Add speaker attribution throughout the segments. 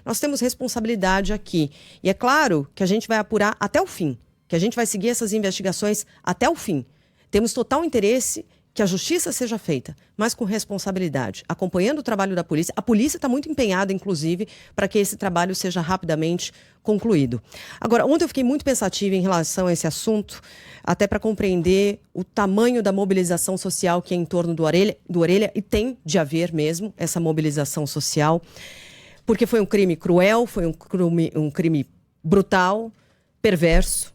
Speaker 1: Nós temos responsabilidade aqui. E é claro que a gente vai apurar até o fim, que a gente vai seguir essas investigações até o fim. Temos total interesse que a justiça seja feita, mas com responsabilidade, acompanhando o trabalho da polícia. A polícia está muito empenhada, inclusive, para que esse trabalho seja rapidamente concluído. Agora, ontem eu fiquei muito pensativa em relação a esse assunto, até para compreender o tamanho da mobilização social que é em torno do Orelha, e tem de haver mesmo essa mobilização social, porque foi um crime cruel, foi um crime brutal, perverso,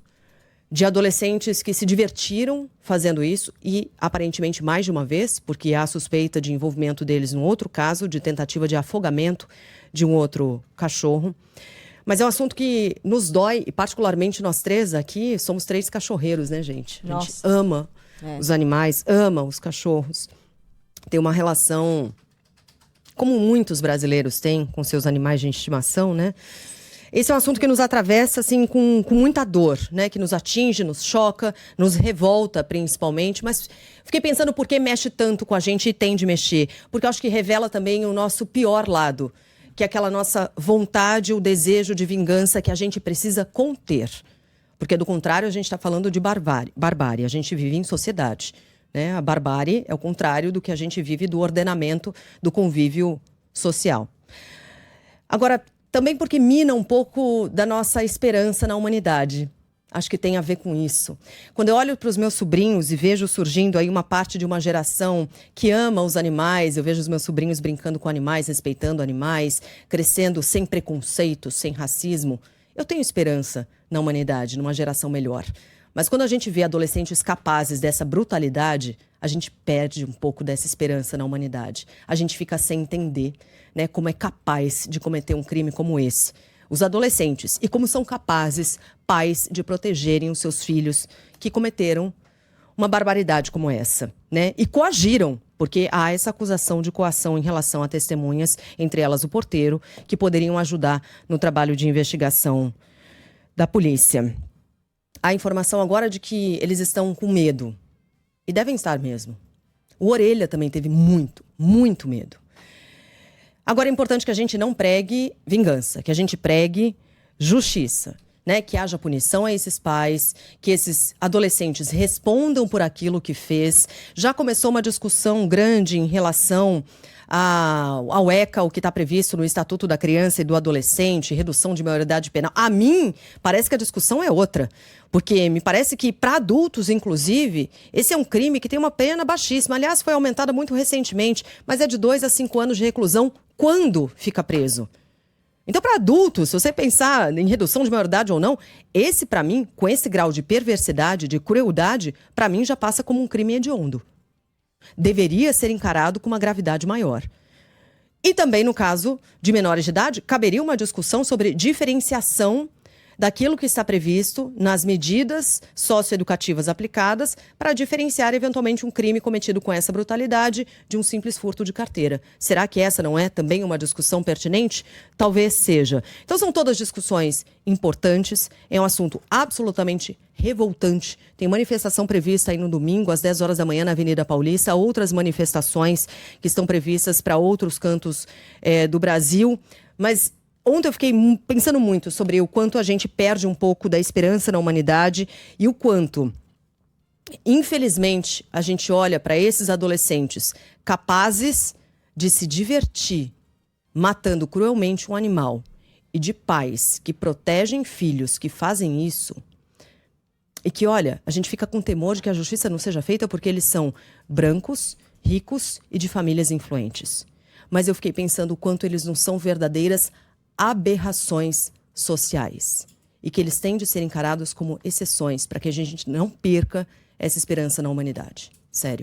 Speaker 1: de adolescentes que se divertiram fazendo isso e, aparentemente, mais de uma vez, porque há suspeita de envolvimento deles num outro caso, de tentativa de afogamento de um outro cachorro. Mas é um assunto que nos dói, e particularmente nós três aqui, somos três cachorreiros, né, gente? A gente ama os animais, ama os cachorros. Tem uma relação, como muitos brasileiros têm com seus animais de estimação, né? Esse é um assunto que nos atravessa, assim, com muita dor, né? Que nos atinge, nos choca, nos revolta, principalmente. Mas fiquei pensando por que mexe tanto com a gente e tem de mexer. Porque eu acho que revela também o nosso pior lado, que é aquela nossa vontade, o desejo de vingança que a gente precisa conter. Porque, do contrário, a gente está falando de barbárie. A gente vive em sociedade, né? A barbárie é o contrário do que a gente vive do ordenamento, do convívio social. Agora, também porque mina um pouco da nossa esperança na humanidade. Acho que tem a ver com isso. Quando eu olho para os meus sobrinhos e vejo surgindo aí uma parte de uma geração que ama os animais, eu vejo os meus sobrinhos brincando com animais, respeitando animais, crescendo sem preconceito, sem racismo, eu tenho esperança na humanidade, numa geração melhor. Mas quando a gente vê adolescentes capazes dessa brutalidade, a gente perde um pouco dessa esperança na humanidade. A gente fica sem entender, né, como é capaz de cometer um crime como esse. Os adolescentes, e como são capazes pais de protegerem os seus filhos que cometeram uma barbaridade como essa, né? E coagiram, porque há essa acusação de coação em relação a testemunhas, entre elas o porteiro, que poderiam ajudar no trabalho de investigação da polícia. Há informação agora de que eles estão com medo. E devem estar mesmo. O Orelha também teve muito, muito medo. Agora é importante que a gente não pregue vingança, que a gente pregue justiça, né? Que haja punição a esses pais, que esses adolescentes respondam por aquilo que fez. Já começou uma discussão grande em relação ao ECA, o que está previsto no Estatuto da Criança e do Adolescente, redução de maioridade penal. A mim, parece que a discussão é outra. Porque me parece que, para adultos, inclusive, esse é um crime que tem uma pena baixíssima. Aliás, foi aumentada muito recentemente, mas é de 2 a 5 anos de reclusão quando fica preso. Então, para adultos, se você pensar em redução de maioridade ou não, esse, para mim, com esse grau de perversidade, de crueldade, para mim já passa como um crime hediondo. Deveria ser encarado com uma gravidade maior. E também, no caso de menores de idade, caberia uma discussão sobre diferenciação daquilo que está previsto nas medidas socioeducativas aplicadas para diferenciar, eventualmente, um crime cometido com essa brutalidade de um simples furto de carteira. Será que essa não é também uma discussão pertinente? Talvez seja. Então, são todas discussões importantes. É um assunto absolutamente revoltante. Tem manifestação prevista aí no domingo, às 10 horas da manhã, na Avenida Paulista. Outras manifestações que estão previstas para outros cantos do Brasil. Mas ontem eu fiquei pensando muito sobre o quanto a gente perde um pouco da esperança na humanidade e o quanto, infelizmente, a gente olha para esses adolescentes capazes de se divertir matando cruelmente um animal e de pais que protegem filhos que fazem isso. E que, olha, a gente fica com temor de que a justiça não seja feita porque eles são brancos, ricos e de famílias influentes. Mas eu fiquei pensando o quanto eles não são verdadeiras aberrações sociais. E que eles têm de ser encarados como exceções para que a gente não perca essa esperança na humanidade. Sério.